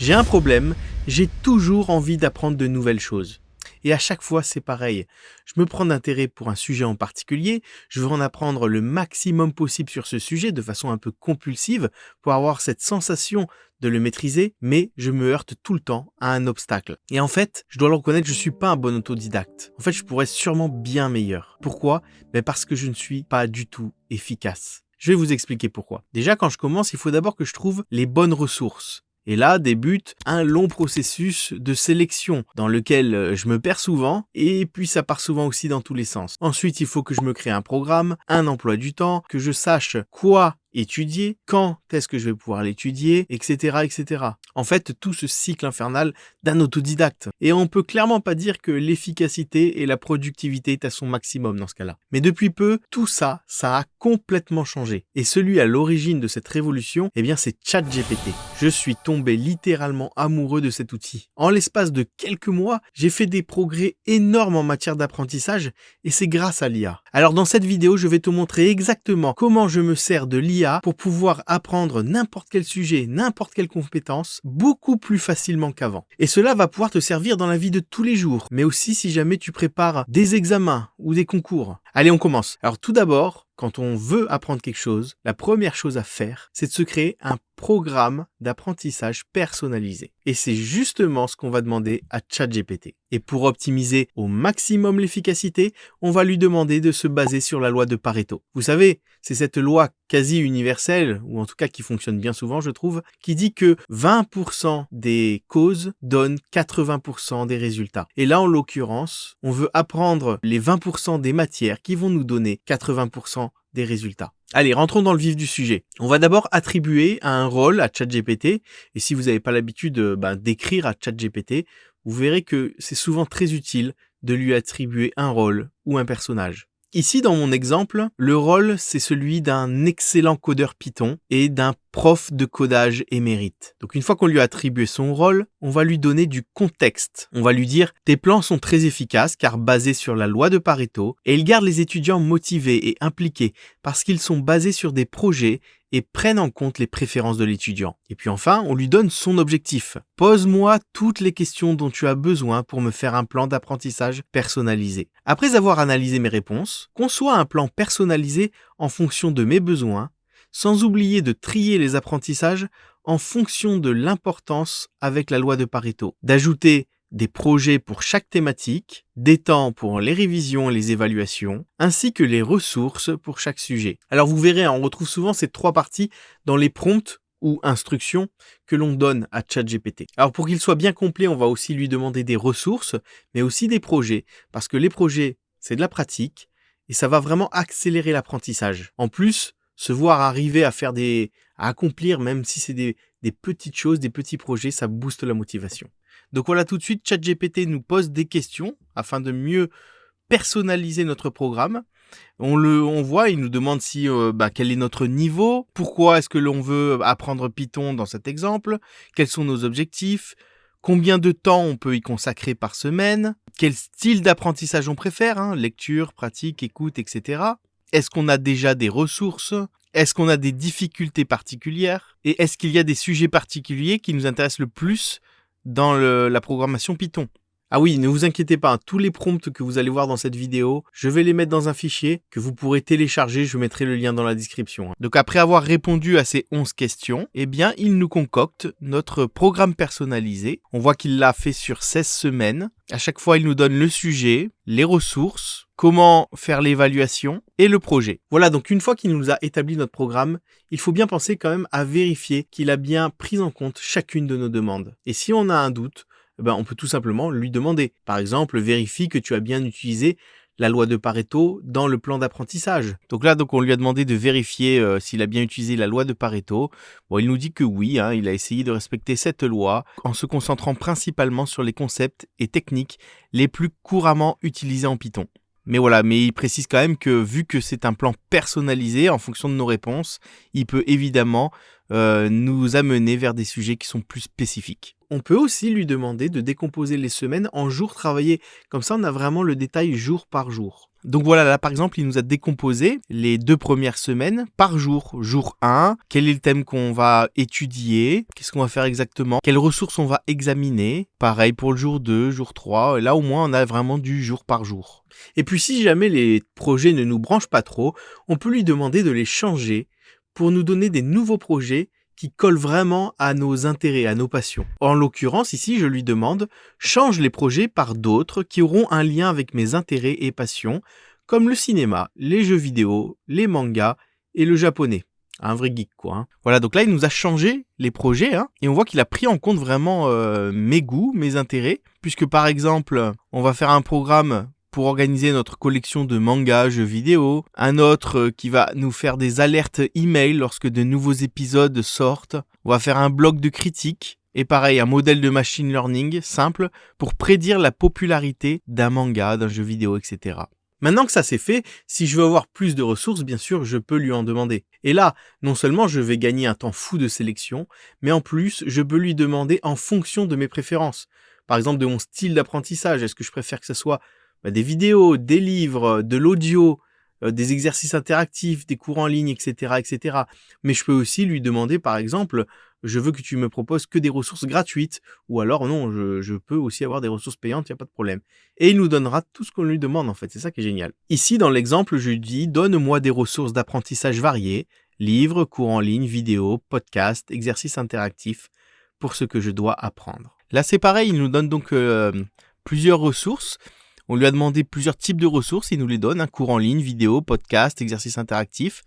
J'ai un problème, j'ai toujours envie d'apprendre de nouvelles choses. Et à chaque fois, c'est pareil. Je me prends d'intérêt pour un sujet en particulier, je veux en apprendre le maximum possible sur ce sujet de façon un peu compulsive pour avoir cette sensation de le maîtriser, mais je me heurte tout le temps à un obstacle. Et en fait, je dois le reconnaître, je suis pas un bon autodidacte. En fait, je pourrais être sûrement bien meilleur. Pourquoi? Parce que je ne suis pas du tout efficace. Je vais vous expliquer pourquoi. Déjà, quand je commence, il faut d'abord que je trouve les bonnes ressources. Et là débute un long processus de sélection dans lequel je me perds souvent et puis ça part souvent aussi dans tous les sens. Ensuite, il faut que je me crée un programme, un emploi du temps, que je sache quoi étudier, quand est-ce que je vais pouvoir l'étudier, etc., etc. En fait, tout ce cycle infernal d'un autodidacte. Et on peut clairement pas dire que l'efficacité et la productivité est à son maximum dans ce cas-là. Mais depuis peu, tout ça a complètement changé. Et celui à l'origine de cette révolution, c'est ChatGPT. Je suis tombé littéralement amoureux de cet outil. En l'espace de quelques mois, j'ai fait des progrès énormes en matière d'apprentissage et c'est grâce à l'IA. Alors dans cette vidéo, je vais te montrer exactement comment je me sers de l'IA pour pouvoir apprendre n'importe quel sujet, n'importe quelle compétence, beaucoup plus facilement qu'avant. Et cela va pouvoir te servir dans la vie de tous les jours, mais aussi si jamais tu prépares des examens ou des concours. Allez, on commence. Alors tout d'abord, quand on veut apprendre quelque chose, la première chose à faire, c'est de se créer un programme d'apprentissage personnalisé. Et c'est justement ce qu'on va demander à ChatGPT. Et pour optimiser au maximum l'efficacité, on va lui demander de se baser sur la loi de Pareto. Vous savez, c'est cette loi quasi universelle, ou en tout cas qui fonctionne bien souvent, je trouve, qui dit que 20% des causes donnent 80% des résultats. Et là, en l'occurrence, on veut apprendre les 20% des matières qui vont nous donner 80% des résultats. Allez, rentrons dans le vif du sujet. On va d'abord attribuer un rôle à ChatGPT. Et si vous n'avez pas l'habitude d'écrire à ChatGPT, vous verrez que c'est souvent très utile de lui attribuer un rôle ou un personnage. Ici, dans mon exemple, le rôle, c'est celui d'un excellent codeur Python et d'un prof de codage émérite. Donc une fois qu'on lui a attribué son rôle, on va lui donner du contexte. On va lui dire « Tes plans sont très efficaces car basés sur la loi de Pareto et ils gardent les étudiants motivés et impliqués parce qu'ils sont basés sur des projets et prennent en compte les préférences de l'étudiant. » Et puis enfin, on lui donne son objectif. « Pose-moi toutes les questions dont tu as besoin pour me faire un plan d'apprentissage personnalisé. » Après avoir analysé mes réponses, conçois un plan personnalisé en fonction de mes besoins, sans oublier de trier les apprentissages en fonction de l'importance avec la loi de Pareto, d'ajouter des projets pour chaque thématique, des temps pour les révisions et les évaluations, ainsi que les ressources pour chaque sujet. Alors vous verrez, on retrouve souvent ces trois parties dans les prompts ou instructions que l'on donne à ChatGPT. Alors pour qu'il soit bien complet, on va aussi lui demander des ressources, mais aussi des projets, parce que les projets, c'est de la pratique, et ça va vraiment accélérer l'apprentissage. En plus, se voir arriver à accomplir, même si c'est des petites choses, des petits projets, ça booste la motivation. Donc voilà, tout de suite, ChatGPT nous pose des questions afin de mieux personnaliser notre programme. On voit, il nous demande quel est notre niveau, pourquoi est-ce que l'on veut apprendre Python dans cet exemple, quels sont nos objectifs, combien de temps on peut y consacrer par semaine, quel style d'apprentissage on préfère, lecture, pratique, écoute, etc. Est-ce qu'on a déjà des ressources? Est-ce qu'on a des difficultés particulières? Et est-ce qu'il y a des sujets particuliers qui nous intéressent le plus dans la programmation Python? Ah oui, ne vous inquiétez pas, tous les prompts que vous allez voir dans cette vidéo, je vais les mettre dans un fichier que vous pourrez télécharger, je mettrai le lien dans la description. Donc après avoir répondu à ces 11 questions, il nous concocte notre programme personnalisé. On voit qu'il l'a fait sur 16 semaines. À chaque fois, il nous donne le sujet, les ressources, comment faire l'évaluation et le projet. Voilà, donc une fois qu'il nous a établi notre programme, il faut bien penser quand même à vérifier qu'il a bien pris en compte chacune de nos demandes. Et si on a un doute, on peut tout simplement lui demander. Par exemple, vérifie que tu as bien utilisé la loi de Pareto dans le plan d'apprentissage. Donc on lui a demandé de vérifier s'il a bien utilisé la loi de Pareto. Bon, il nous dit que oui, il a essayé de respecter cette loi en se concentrant principalement sur les concepts et techniques les plus couramment utilisés en Python. Mais il précise quand même que vu que c'est un plan personnalisé en fonction de nos réponses, il peut évidemment nous amener vers des sujets qui sont plus spécifiques. On peut aussi lui demander de décomposer les semaines en jours travaillés. Comme ça, on a vraiment le détail jour par jour. Donc voilà, là par exemple, il nous a décomposé les 2 premières semaines par jour. Jour 1, quel est le thème qu'on va étudier, qu'est-ce qu'on va faire exactement, quelles ressources on va examiner. Pareil pour le jour 2, jour 3, là au moins on a vraiment du jour par jour. Et puis si jamais les projets ne nous branchent pas trop, on peut lui demander de les changer pour nous donner des nouveaux projets qui collent vraiment à nos intérêts, à nos passions. En l'occurrence, ici, je lui demande « Change les projets par d'autres qui auront un lien avec mes intérêts et passions, comme le cinéma, les jeux vidéo, les mangas et le japonais. » Un vrai geek, quoi. Hein. Voilà, donc là, il nous a changé les projets, hein, et on voit qu'il a pris en compte vraiment mes goûts, mes intérêts, puisque par exemple, on va faire un programme pour organiser notre collection de mangas, jeux vidéo, un autre qui va nous faire des alertes email lorsque de nouveaux épisodes sortent, on va faire un blog de critique, et pareil, un modèle de machine learning simple pour prédire la popularité d'un manga, d'un jeu vidéo, etc. Maintenant que ça c'est fait, si je veux avoir plus de ressources, bien sûr, je peux lui en demander. Et là, non seulement je vais gagner un temps fou de sélection, mais en plus, je peux lui demander en fonction de mes préférences. Par exemple, de mon style d'apprentissage, est-ce que je préfère que ce soit des vidéos, des livres, de l'audio, des exercices interactifs, des cours en ligne, etc., etc. Mais je peux aussi lui demander, par exemple, je veux que tu me proposes que des ressources gratuites, ou alors non, je peux aussi avoir des ressources payantes, il n'y a pas de problème. Et il nous donnera tout ce qu'on lui demande, en fait, c'est ça qui est génial. Ici, dans l'exemple, je lui dis, donne-moi des ressources d'apprentissage variées, livres, cours en ligne, vidéos, podcasts, exercices interactifs, pour ce que je dois apprendre. Là, c'est pareil, il nous donne donc plusieurs ressources. On lui a demandé plusieurs types de ressources, il nous les donne, un cours en ligne, vidéo, podcast, exercices interactifs.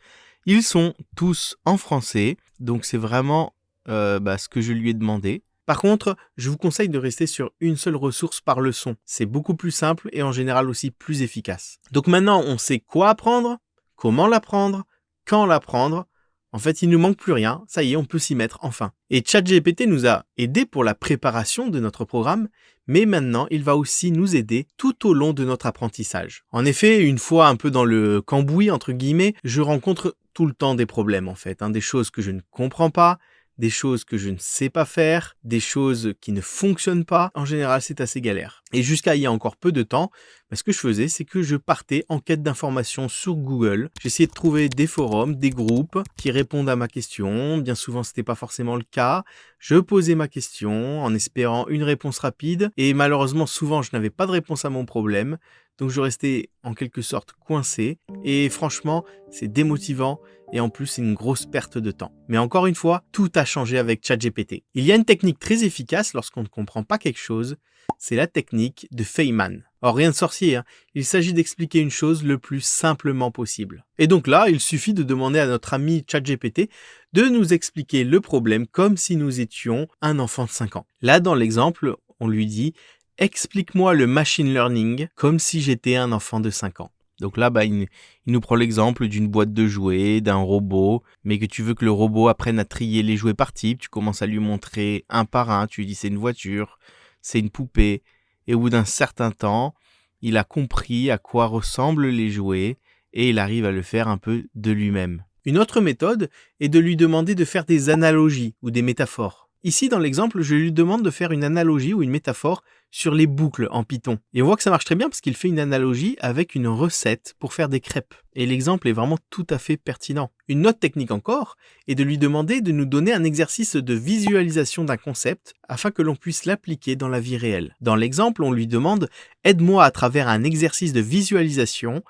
Ils sont tous en français, donc c'est vraiment ce que je lui ai demandé. Par contre, je vous conseille de rester sur une seule ressource par leçon. C'est beaucoup plus simple et en général aussi plus efficace. Donc maintenant, on sait quoi apprendre, comment l'apprendre, quand l'apprendre. En fait, il ne nous manque plus rien. Ça y est, on peut s'y mettre enfin. Et ChatGPT nous a aidés pour la préparation de notre programme, mais maintenant, il va aussi nous aider tout au long de notre apprentissage. En effet, une fois un peu dans le cambouis, entre guillemets, je rencontre tout le temps des problèmes, en fait. Des choses que je ne comprends pas, des choses que je ne sais pas faire, des choses qui ne fonctionnent pas. En général, c'est assez galère. Et jusqu'à il y a encore peu de temps, ce que je faisais, c'est que je partais en quête d'informations sur Google. J'essayais de trouver des forums, des groupes qui répondent à ma question. Bien souvent, c'était pas forcément le cas. Je posais ma question en espérant une réponse rapide. Et malheureusement, souvent, je n'avais pas de réponse à mon problème. Donc, je restais en quelque sorte coincé. Et franchement, c'est démotivant. Et en plus, c'est une grosse perte de temps. Mais encore une fois, tout a changé avec ChatGPT. Il y a une technique très efficace lorsqu'on ne comprend pas quelque chose. C'est la technique de Feynman. Or, rien de sorcier, hein. Il s'agit d'expliquer une chose le plus simplement possible. Et donc là, il suffit de demander à notre ami ChatGPT de nous expliquer le problème comme si nous étions un enfant de 5 ans. Là, dans l'exemple, on lui dit « Explique-moi le machine learning comme si j'étais un enfant de 5 ans ». Donc là, il nous prend l'exemple d'une boîte de jouets, d'un robot, mais que tu veux que le robot apprenne à trier les jouets par type. Tu commences à lui montrer un par un, tu lui dis c'est une voiture, c'est une poupée. Et au bout d'un certain temps, il a compris à quoi ressemblent les jouets et il arrive à le faire un peu de lui-même. Une autre méthode est de lui demander de faire des analogies ou des métaphores. Ici, dans l'exemple, je lui demande de faire une analogie ou une métaphore sur les boucles en Python. Et on voit que ça marche très bien parce qu'il fait une analogie avec une recette pour faire des crêpes. Et l'exemple est vraiment tout à fait pertinent. Une autre technique encore est de lui demander de nous donner un exercice de visualisation d'un concept afin que l'on puisse l'appliquer dans la vie réelle. Dans l'exemple, on lui demande « Aide-moi à travers un exercice de visualisation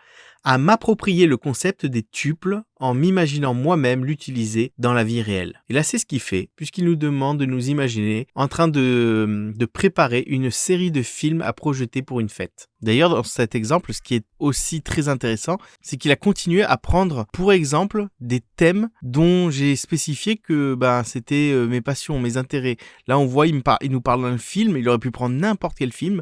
à m'approprier le concept des tuples en m'imaginant moi-même l'utiliser dans la vie réelle. » Et là, c'est ce qu'il fait, puisqu'il nous demande de nous imaginer en train de préparer une série de films à projeter pour une fête. D'ailleurs, dans cet exemple, ce qui est aussi très intéressant, c'est qu'il a continué à prendre, pour exemple, des thèmes dont j'ai spécifié que c'était mes passions, mes intérêts. Là, on voit, il nous parle d'un film, il aurait pu prendre n'importe quel film.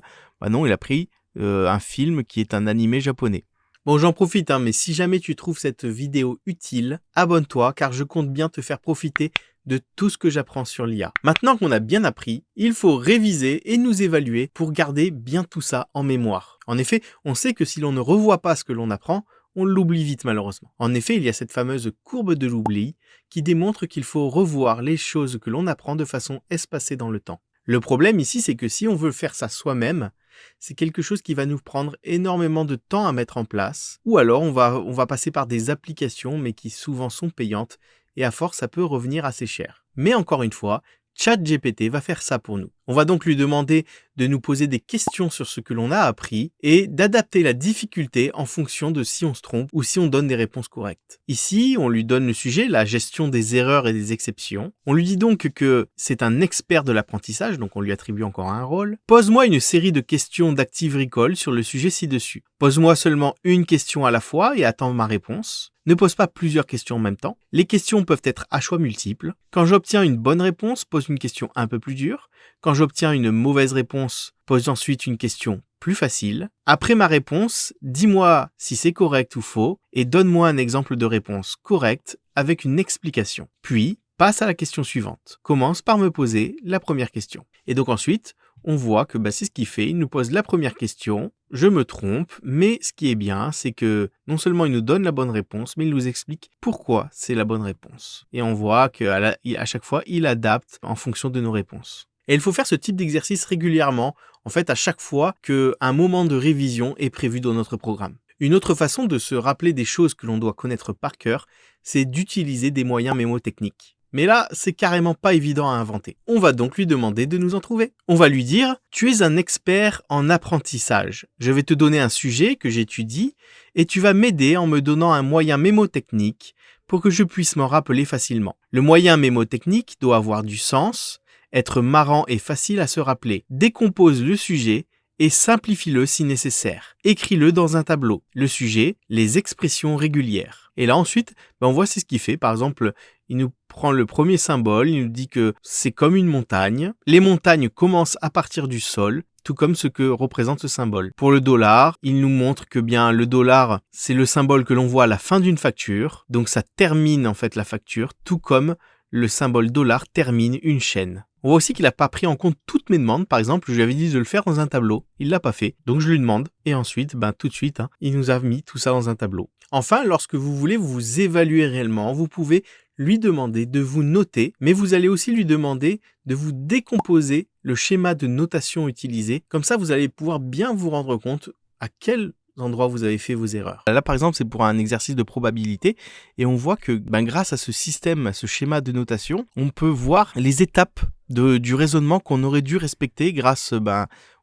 Non, il a pris un film qui est un animé japonais. Bon, j'en profite, mais si jamais tu trouves cette vidéo utile, abonne-toi car je compte bien te faire profiter de tout ce que j'apprends sur l'IA. Maintenant qu'on a bien appris, il faut réviser et nous évaluer pour garder bien tout ça en mémoire. En effet, on sait que si l'on ne revoit pas ce que l'on apprend, on l'oublie vite malheureusement. En effet, il y a cette fameuse courbe de l'oubli qui démontre qu'il faut revoir les choses que l'on apprend de façon espacée dans le temps. Le problème ici, c'est que si on veut faire ça soi-même, c'est quelque chose qui va nous prendre énormément de temps à mettre en place, ou alors on va passer par des applications, mais qui souvent sont payantes, et à force, ça peut revenir assez cher. Mais encore une fois, ChatGPT va faire ça pour nous. On va donc lui demander de nous poser des questions sur ce que l'on a appris et d'adapter la difficulté en fonction de si on se trompe ou si on donne des réponses correctes. Ici, on lui donne le sujet, la gestion des erreurs et des exceptions. On lui dit donc que c'est un expert de l'apprentissage, donc on lui attribue encore un rôle. Pose-moi une série de questions d'Active Recall sur le sujet ci-dessus. Pose-moi seulement une question à la fois et attends ma réponse. Ne pose pas plusieurs questions en même temps. Les questions peuvent être à choix multiples. Quand j'obtiens une bonne réponse, pose une question un peu plus dure. Quand j'obtiens une mauvaise réponse, pose ensuite une question plus facile. Après ma réponse, dis-moi si c'est correct ou faux et donne-moi un exemple de réponse correcte avec une explication. Puis, passe à la question suivante. Commence par me poser la première question. Et donc ensuite, on voit que c'est ce qu'il fait. Il nous pose la première question. Je me trompe, mais ce qui est bien, c'est que non seulement il nous donne la bonne réponse, mais il nous explique pourquoi c'est la bonne réponse. Et on voit qu'à chaque fois, il adapte en fonction de nos réponses. Et il faut faire ce type d'exercice régulièrement, en fait à chaque fois qu'un moment de révision est prévu dans notre programme. Une autre façon de se rappeler des choses que l'on doit connaître par cœur, c'est d'utiliser des moyens mémotechniques. Mais là, c'est carrément pas évident à inventer. On va donc lui demander de nous en trouver. On va lui dire « Tu es un expert en apprentissage. Je vais te donner un sujet que j'étudie et tu vas m'aider en me donnant un moyen mémotechnique pour que je puisse m'en rappeler facilement. Le moyen mémotechnique doit avoir du sens, être marrant et facile à se rappeler. Décompose le sujet et simplifie-le si nécessaire. Écris-le dans un tableau. Le sujet, les expressions régulières. » Et là ensuite, on voit c'est ce qu'il fait. Par exemple, il nous prend le premier symbole, il nous dit que c'est comme une montagne. Les montagnes commencent à partir du sol, tout comme ce que représente ce symbole. Pour le dollar, il nous montre que le dollar, c'est le symbole que l'on voit à la fin d'une facture. Donc ça termine en fait la facture, tout comme le symbole dollar termine une chaîne. On voit aussi qu'il n'a pas pris en compte toutes mes demandes. Par exemple, je lui avais dit de le faire dans un tableau. Il l'a pas fait. Donc je lui demande. Et ensuite, tout de suite, il nous a mis tout ça dans un tableau. Enfin, lorsque vous voulez vous évaluer réellement, vous pouvez lui demander de vous noter, mais vous allez aussi lui demander de vous décomposer le schéma de notation utilisé. Comme ça, vous allez pouvoir bien vous rendre compte à quel endroit vous avez fait vos erreurs. Là, par exemple, c'est pour un exercice de probabilité et on voit que grâce à ce système, à ce schéma de notation, on peut voir les étapes du raisonnement qu'on aurait dû respecter grâce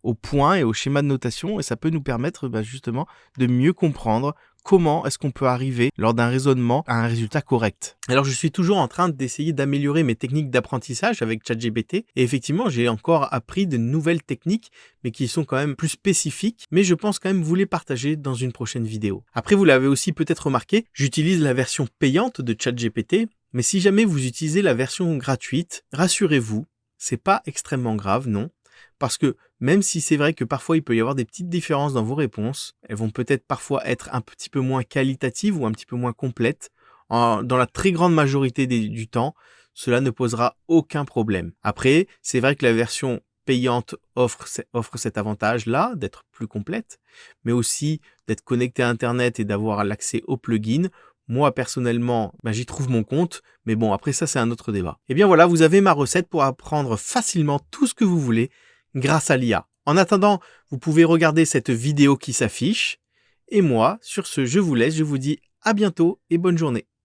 aux points et au schéma de notation et ça peut nous permettre justement de mieux comprendre comment est-ce qu'on peut arriver lors d'un raisonnement à un résultat correct. Alors je suis toujours en train d'essayer d'améliorer mes techniques d'apprentissage avec ChatGPT et effectivement j'ai encore appris de nouvelles techniques mais qui sont quand même plus spécifiques, mais je pense quand même vous les partager dans une prochaine vidéo. Après vous l'avez aussi peut-être remarqué, j'utilise la version payante de ChatGPT, mais si jamais vous utilisez la version gratuite, rassurez-vous, c'est pas extrêmement grave, non. Parce que même si c'est vrai que parfois il peut y avoir des petites différences dans vos réponses, elles vont peut-être parfois être un petit peu moins qualitatives ou un petit peu moins complètes. Dans la très grande majorité du temps, cela ne posera aucun problème. Après, c'est vrai que la version payante offre cet avantage-là, d'être plus complète, mais aussi d'être connecté à Internet et d'avoir l'accès aux plugins. Moi, personnellement, j'y trouve mon compte, mais bon, après ça, c'est un autre débat. Et bien voilà, vous avez ma recette pour apprendre facilement tout ce que vous voulez grâce à l'IA. En attendant, vous pouvez regarder cette vidéo qui s'affiche. Et moi, sur ce, je vous laisse, je vous dis à bientôt et bonne journée.